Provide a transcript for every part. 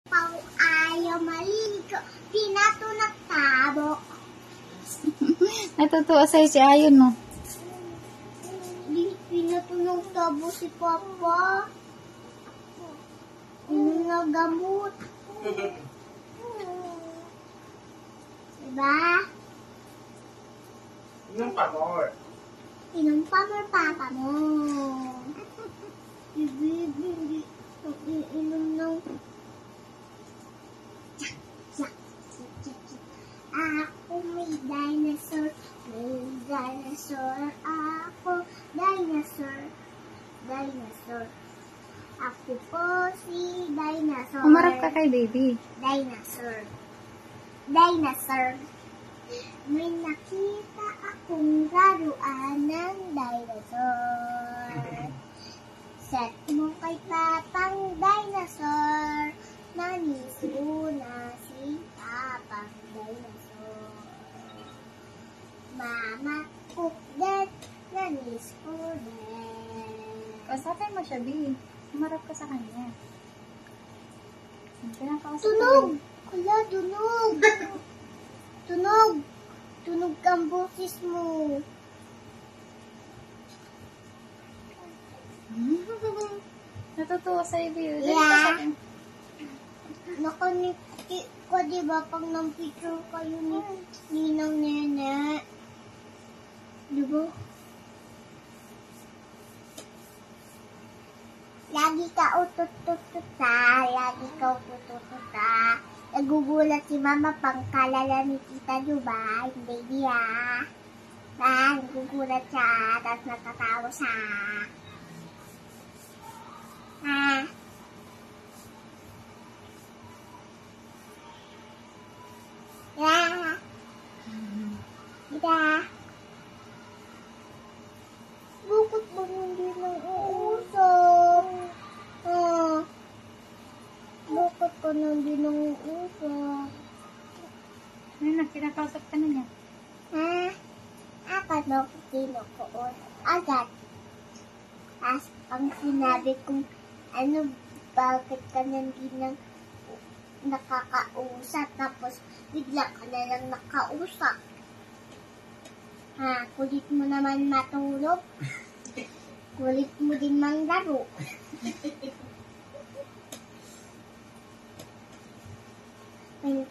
Pau ayaw maligo, pinatunak tabo. Natutuwa sa'yo si Ayon, no? Pinatunog tabo si Papa. Inom na gamot. Diba? Inom pa more. Inom pa more papa mo. Inom ng... Ako may dinosaur. May dinosaur. Ako, dinosaur. Dinosaur. Ako po si dinosaur. Umarap ka kay baby. Dinosaur. Dinosaur. May nakita akong laruan ng dinosaur. Set mo kay Papang dinosaur. Nanis mo na si Papang dinosaur. Mama cook that. Nanis ko din. Kasapin mo siya, B. Umarap ka sa kanya. Tunog! Kala, tunog! Tunog! Tunog kang boses mo. Natutuwa sa'yo, B. Yeah. Nakaniti ko, diba, pag nang-picture kayo ni Ninang Nene. Diba? Lagi ka utut-tut-tuta, lagi ka utut-tuta. Nagugulat si Mama pang kalala ni Tita Dubai, baby ah. Nagugulat siya, tapos natatawa siya. Ah. Yeah. Tita. Bakit ba hindi nang uusap? Bakit ka hindi nang uusap? Ano na, kinakausap ka na niya. Ako no, kinukuot agad. As ang sinabi kong, bakit ka hindi nang nakakausap, tapos bigla ka na lang nakausap. Kulit mo naman matulog. Kulit mo din manglaro.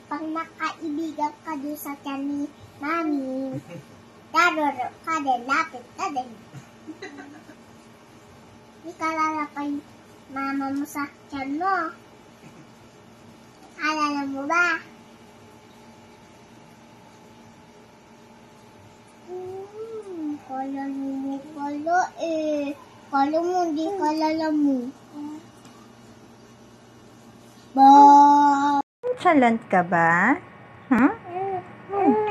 Pag nakaibigan ka doon sa tiyan ni Mami, daroro ka din, lapit ka din. Di ka lalapay mama mo sa tiyan mo. Alala mo ba? Kala mo pala eh. Kala mo hindi kalala mo. Ba? Nonchalant ka ba? Huh?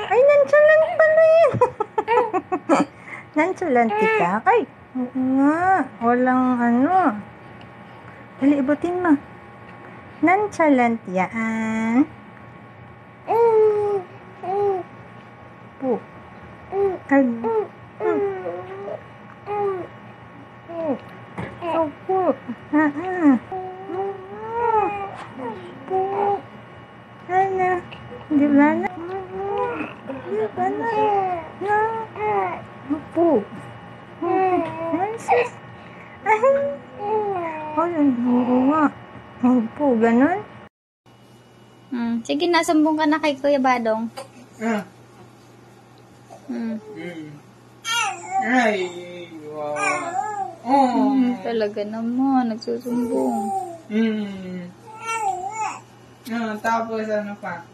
Ay, nonchalant pala yun. Nonchalant ka? Ay, oo nga. Walang ano. Dali, ibutin mo. Nonchalant yan. Po. Ay. Opo. Po. Ano? Di ba na? Di ba na? Opo. Ay, sis. Ay. Ay, oo nga. Opo, ganun. Sige, nasumbong ka na kay Kuya Badong. Ay, wow. Talaga naman, nagsusumbong. Tapos ano pa?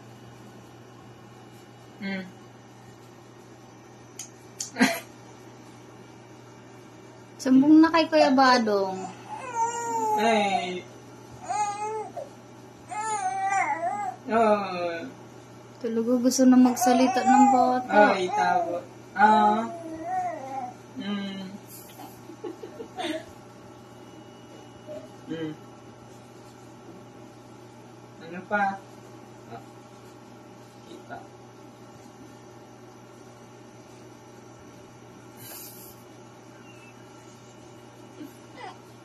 Sumbong na kay Kuya Badong. Ay. Talaga gusto na magsalita ng bata. Ay, tabo. Ano pa? Kita.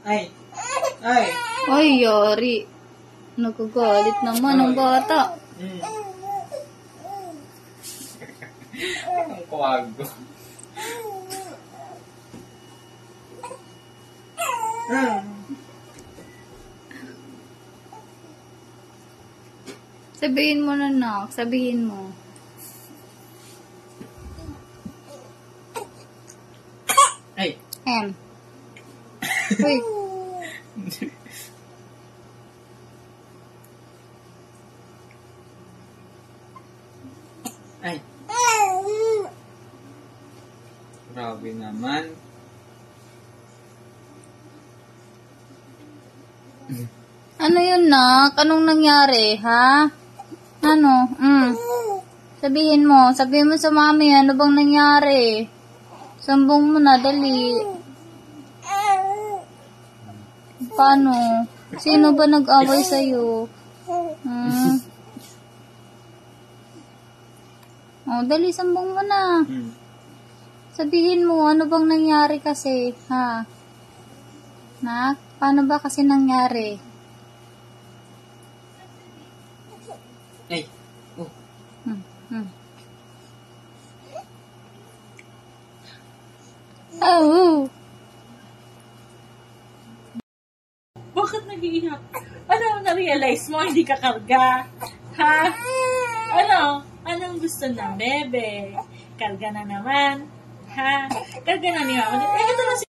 Ay. Ay! Ay, yari. Nagagalit naman ang bata. Ang kwago. Sabihin mo na, nak. Sabihin mo. Ay! Uy. Ay! Grabe naman. Ano yun, nak? Anong nangyari, ha? Ano? Sabihin mo sa mami, ano bang nangyari? Sambong mo na, dali. Paano? Sino ba nag-away sa'yo? Oh, dali, sambong mo na. Sabihin mo, ano bang nangyari kasi, ha? Nak, paano ba kasi nangyari? Ay! Oh! Oh! Bakit nag-iiyak? Ano ang na-realize mo? Hindi ka karga? Ha? Ano? Anong gusto ng bebe? Karga na naman? Ha? Karga na ni mama. Ito na si...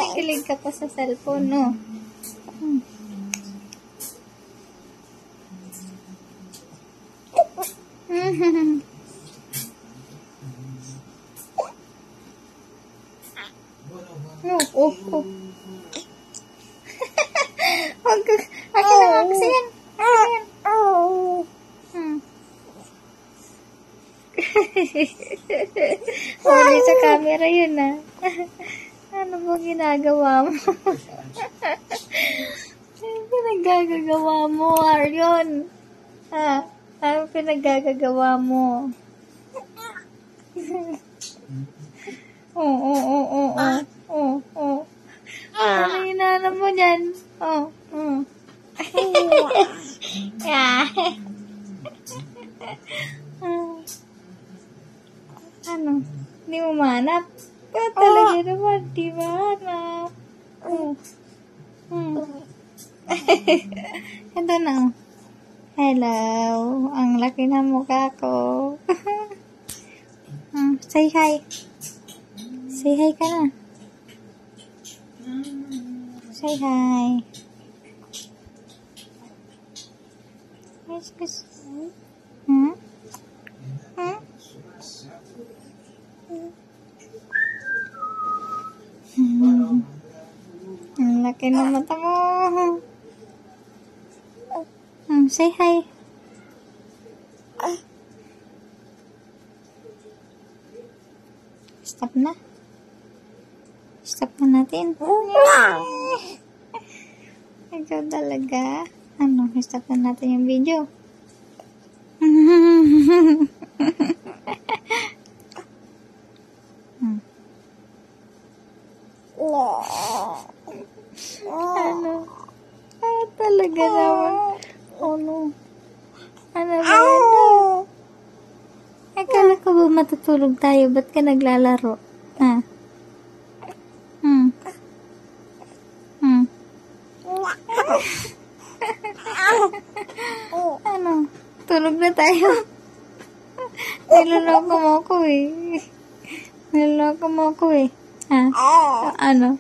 Kilig ka pa sa cellphone, no? Oh. Akin na kasi yan. Huli sa camera yun, ah. Ano ba ginagawa mo? Ano pinaggagawa mo, Arion? Ha? Ano pinaggagawa mo? Oh. Ano hinanap mo dyan? Ano? Hindi mo manap? Ba't talaga naman? Di ba, anak? Ito na. Hello. Ang laki ng mukha ko. Say hi. Say hi ka na. Say hi. Yes. Ang laki ng mata mo. Say hi. Stop na. Stop na natin. Ikaw talaga. Ano? Stop na natin yung video. Ano? Talaga naman. Ano? Ano ba yun? Akala ko ba matutulog tayo? Ba't ka naglalaro? Ha? Ano? Tulog na tayo? Niloloko mo ako eh. Niloloko mo ako eh. Ha? Ano?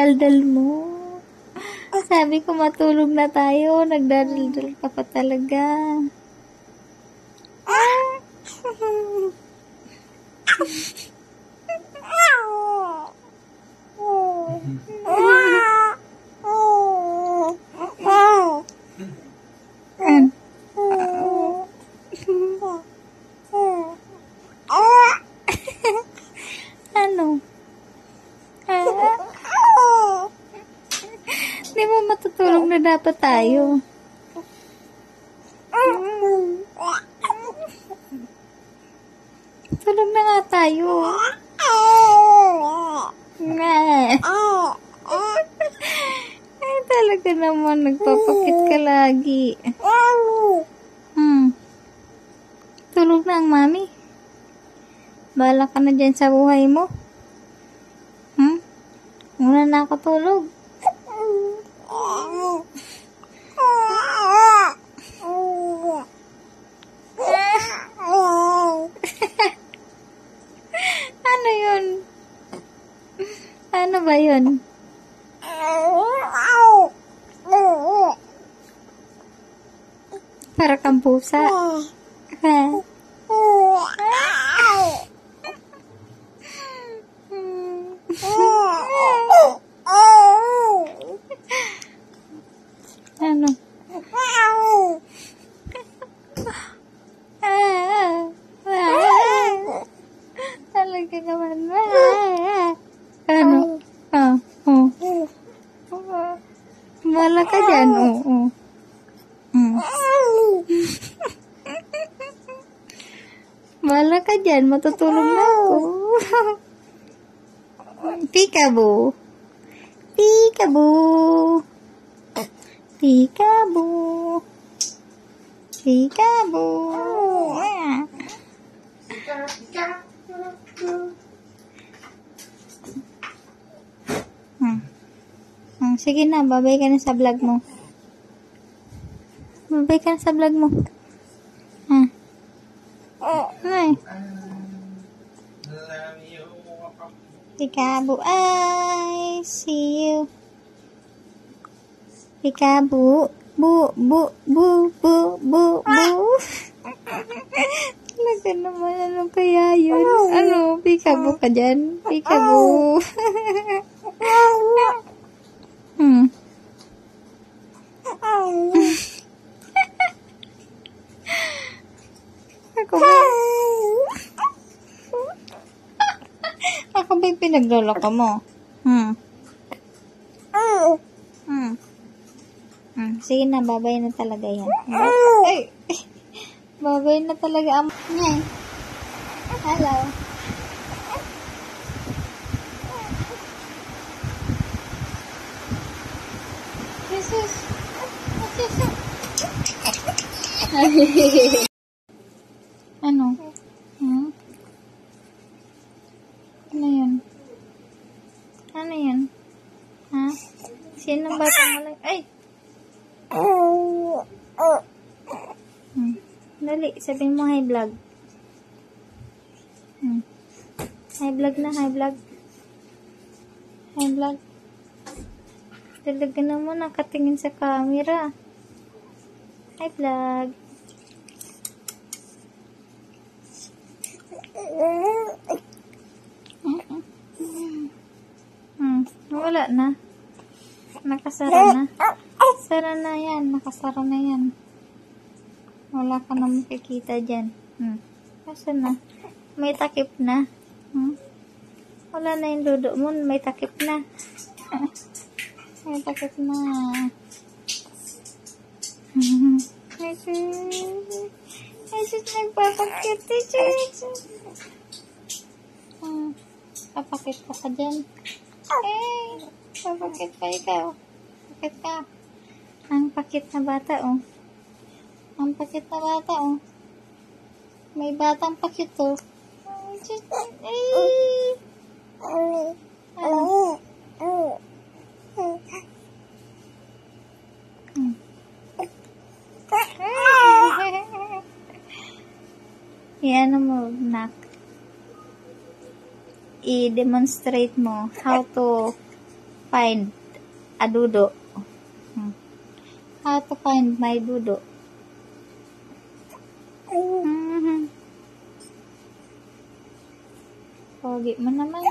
daldal mo. Sabi ko matulog na tayo. Nagdadaldal ka pa talaga. Ano? Di ba matutulog na dapat tayo? Tulog na nga tayo. Ay, talaga naman. Nagpapakit ka lagi. Tulog na ang mami. Bahala ka na dyan sa buhay mo. Muna na ako tulog. Ano yun? Ano ba yun? Para kang pusa. Ano? Talaga naman. Ano? Wala ka dyan. Wala ka dyan. Matutulog na ako. Peekaboo. Peekaboo. Peekaboo. Peekaboo. Sige na, babay ka na sa vlog mo. Babay ka na sa vlog mo. Ay. Peekaboo, I see you. Peekaboo, boo, boo, boo, boo, boo, boo. Talaga naman, ano kaya yun? Ano, peekaboo ka dyan? Peekaboo. Ako ba yung pinagloloko mo? Sige na, babay na talaga yan. Ay! Babay na talaga ang... Hello. Jesus. Ano? Ano yun? Ano yun? Ha? Sino ba ito? Ay! Dali, sabihin mo hi vlog. Hi vlog na, hi vlog. Hi vlog. Talaga naman nakatingin sa camera. Hi vlog. Wala na. Nakasara na. Sara na yan. Nakasara na yan. Wala ka na makikita dyan. Kasi na. May takip na. Wala na yung dudo mo. May takip na. May takip na. Ay, sus, nagpapakit. Papakit ka pa dyan. Hey, papakit pa ikaw. Pakit ka. Ang pakit na bata, oh. Ang pakit na bata, oh. May batang pakit, oh. Yan mo, nak. I-demonstrate mo how to find a dudo. How to find my dudo? Pogi mo naman.